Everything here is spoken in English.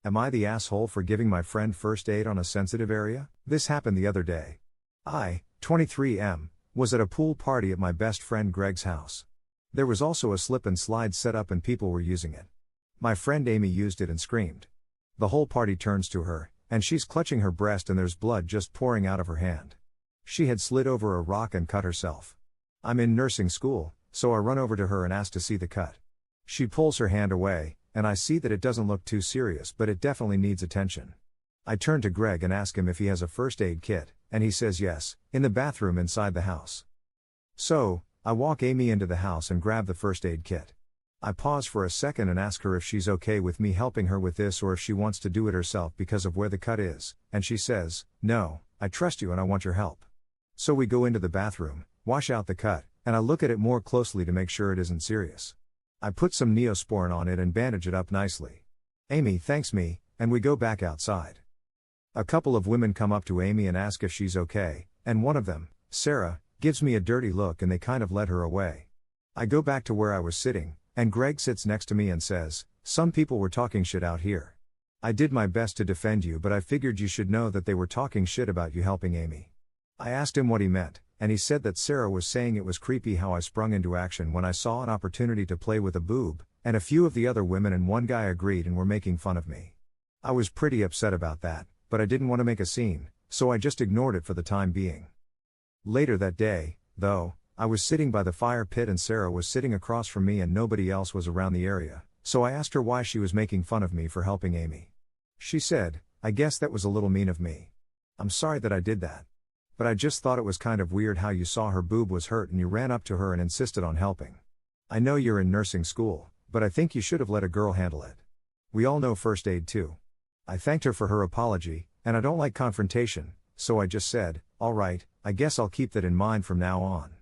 Am I the asshole for giving my friend first aid on a sensitive area? This happened the other day. I, 23M, was at a pool party at my best friend Greg's house. There was also a slip and slide set up and people were using it. My friend Amy used it and screamed. The whole party turns to her, and she's clutching her breast and there's blood just pouring out of her hand. She had slid over a rock and cut herself. I'm in nursing school, so I run over to her and ask to see the cut. She pulls her hand away, and I see that it doesn't look too serious but it definitely needs attention. I turn to Greg and ask him if he has a first aid kit, and he says yes, in the bathroom inside the house. So, I walk Amy into the house and grab the first aid kit. I pause for a second and ask her if she's okay with me helping her with this or if she wants to do it herself because of where the cut is, and she says, "No, I trust you and I want your help." So we go into the bathroom, wash out the cut, and I look at it more closely to make sure it isn't serious. I put some Neosporin on it and bandage it up nicely. Amy thanks me, and we go back outside. A couple of women come up to Amy and ask if she's okay, and one of them, Sarah, gives me a dirty look and they kind of led her away. I go back to where I was sitting, and Greg sits next to me and says, "Some people were talking shit out here. I did my best to defend you but I figured you should know that they were talking shit about you helping Amy." I asked him what he meant, and he said that Sarah was saying it was creepy how I sprung into action when I saw an opportunity to play with a boob, and a few of the other women and one guy agreed and were making fun of me. I was pretty upset about that, but I didn't want to make a scene, so I just ignored it for the time being. Later that day, though, I was sitting by the fire pit and Sarah was sitting across from me and nobody else was around the area, so I asked her why she was making fun of me for helping Amy. She said, "I guess that was a little mean of me. I'm sorry that I did that. But I just thought it was kind of weird how you saw her boob was hurt and you ran up to her and insisted on helping. I know you're in nursing school, but I think you should have let a girl handle it. We all know first aid too." I thanked her for her apology, and I don't like confrontation, so I just said, "All right, I guess I'll keep that in mind from now on."